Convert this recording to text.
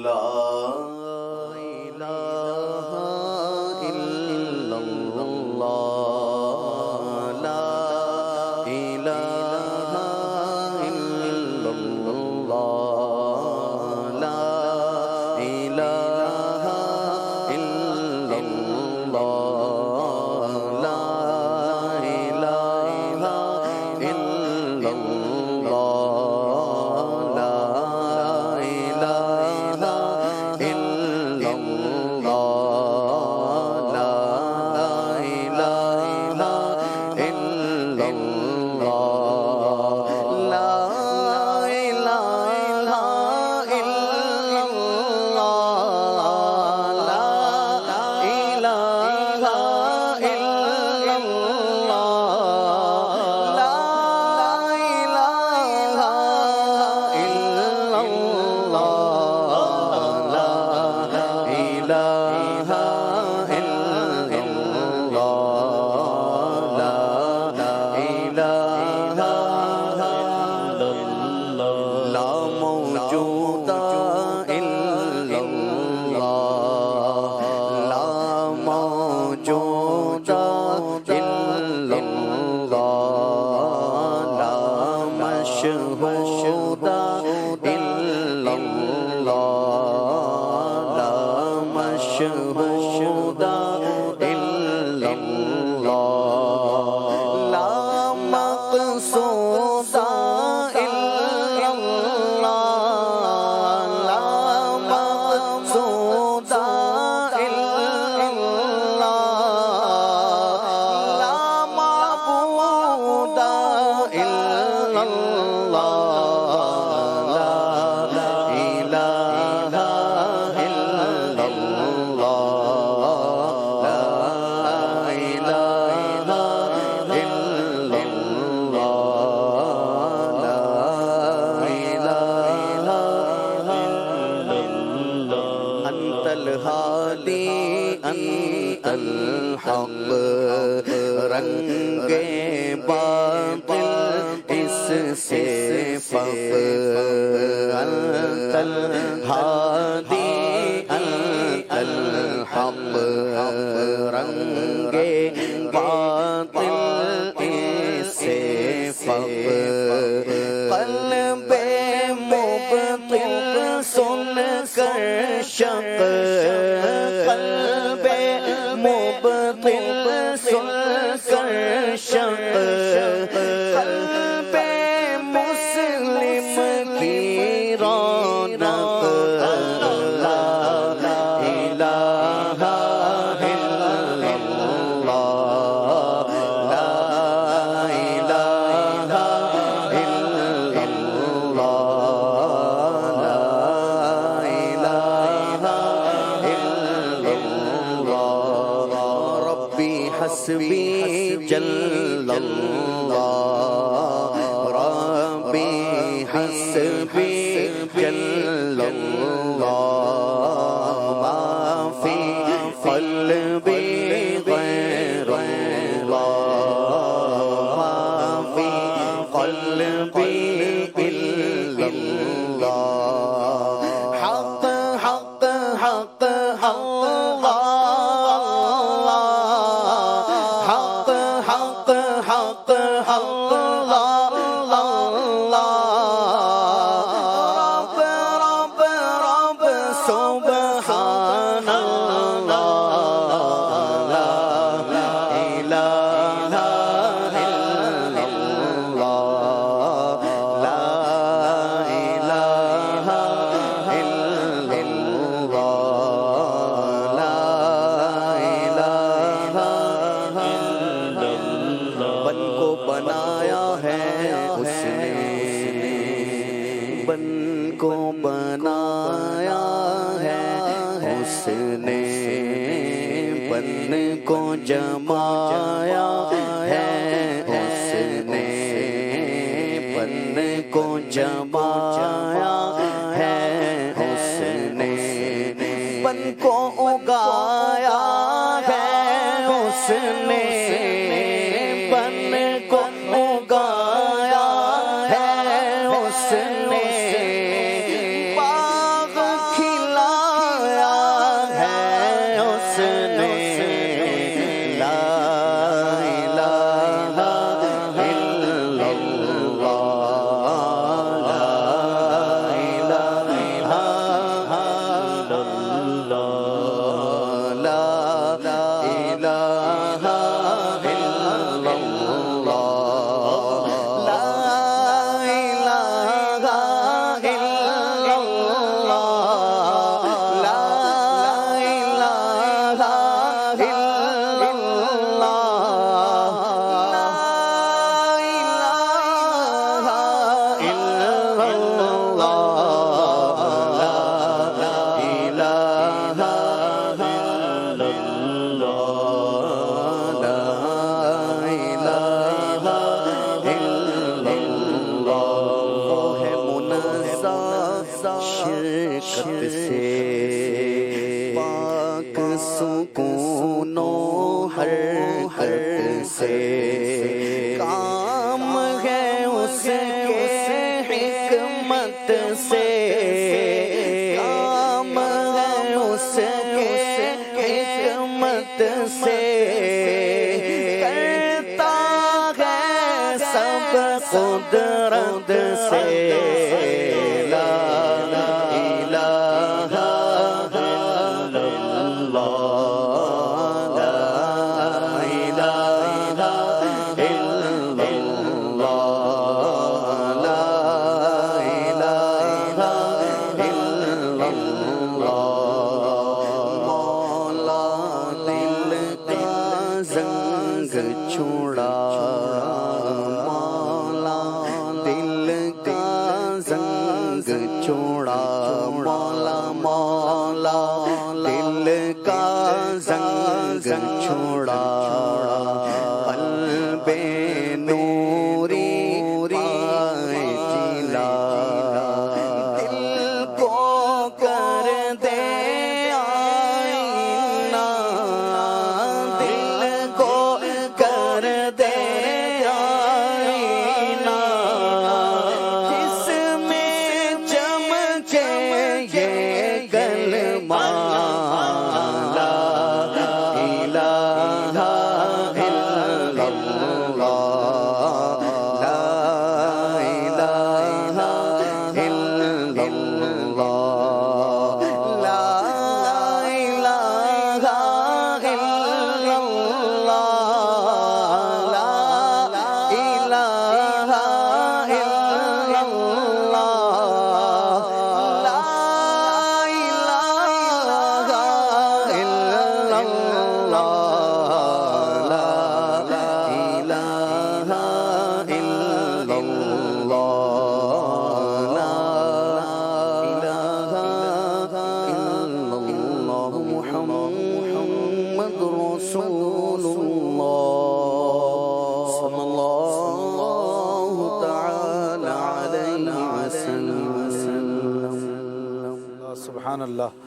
لا الہ الا اللہ لا الہ الا اللہ لا الہ الا اللہ لا الہ الا اللہ لا الہ الا اللہ لا الہ الا اللہ لا الہ الا اللہ لا الہ الا اللہ لا الہ الا اللہ لا الہ الا اللہ لا الہ الا اللہ لا موجود الا اللہ لا موجود الا اللہ لا مشہود الا اللہ لا مشہود الا اللہ لا مقصود الا اللہ لا مقصود الا اللہ لا معبود الا اللہ لا الہ الا اللہ لا الہ الا اللہ لا الہ الا اللہ انت الہادی انت الحق رنگ باطل اس سے فخر انت الہادی انت الحق رنگ باطل اس سے فخر قلب مبطل سن کر شق قلب مبطل سن کر شق قلب مسلم کی رونق لا الہ الا اللہ لا الہ الا اللہ لا الہ الا اللہ ربی حسبی جل اللہ ربی حسبی جل اللہ ما فی قلبی غیر اللہ ما فی قلبی الا اللہ حق حق حق اللہ حق حق حق اللہ رب رب رب سبحان اللہ لا الہ الا اللہ لا الہ الا اللہ لا الہ الا اللہ بن کو بنایا ہے اس نے بن کو بنایا ہے اس نے بن کو جمایا ہے اس نے بن کو جمایا ہے اس نے بن کو اگایا ہے اس نے بن کو اگایا ہے اس نے باغ کھلا سے پاک سکون و حرکت سے کام ہے اس کے حکمت سے کام ہے اس کے حکمت سے کرتا ہے سب قدرت سے لا الہ الا اللہ لا الہ الا اللہ لا الہ الا اللہ مولا دل کا زنگ چھوڑا مولا دل کا زنگ چھوڑا مولا مولا دل کا زنگ چھوڑا قلب نوری پائے جلا دل کو کر دے آئینہ دل کو کر دے آئینہ جس میں چمکے یہ کلمہ لا الہ الا اللہ لا الہ الا اللہ لا الہ الا اللہ لا الہ الا اللہ لا الہ الا اللہ لا الہ الا اللہ لا الہ الا اللہ محمد رسول اللہ صلی اللہ تعالی علیہ وسلم سبحان اللہ.